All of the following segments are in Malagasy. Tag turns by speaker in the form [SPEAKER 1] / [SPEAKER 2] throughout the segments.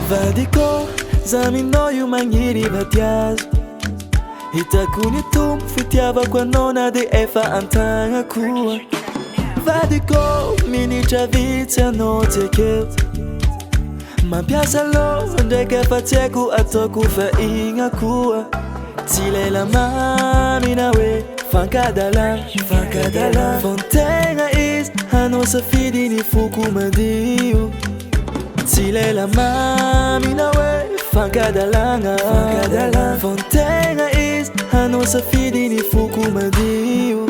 [SPEAKER 1] Vadiko zaminao io magniry vadiazo hitako ny tompo fitiavako anao na de efa antagna koa vadiko minitra vitsy anao tsy akeo mampiasa loha ndraiky efa tsy haiko ataoko fa igna koa tsy lela mamy na hoe fankadalana fontegna izy hanao safidy ny foko madio tsy lela mamy na hoe fankadalana fontegna izy hanao safidy ny foko madio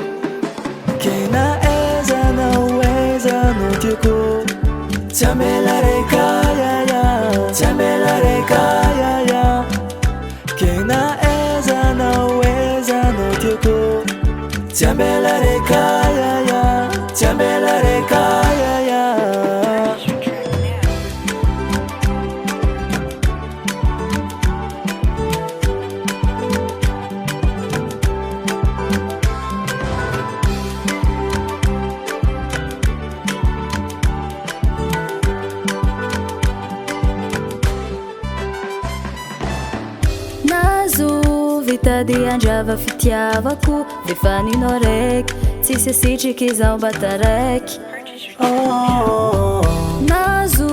[SPEAKER 1] kena eza na uweza no tiako Chambela reka ya kena eza na uweza no tiako Chambela reka ya
[SPEAKER 2] Vitady andrava fitiavako defa ninao raiky tsisy asitriky zaho bata raiky nazo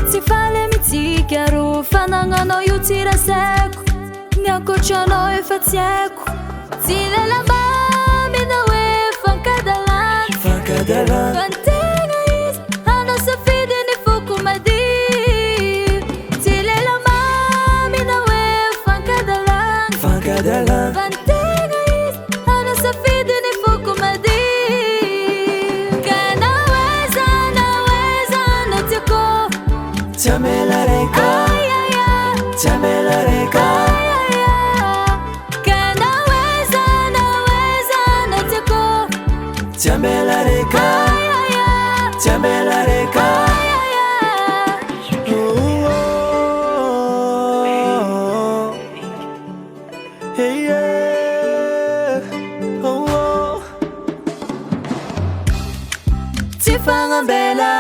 [SPEAKER 2] tsy faly mitsika aro fanagnanao io tsy rasaiko ny ankoatranao efa tsy haiko tsy lela mamy na hoe fankadalana fantegna izy hanao safidy ny foko madio Vantegna izy hanao safidy ny foko madio Kana weza no tiako
[SPEAKER 1] Chambela reka
[SPEAKER 2] Kana weza no tiako
[SPEAKER 1] Chambela reka Hey yeah, oh. Tifangambela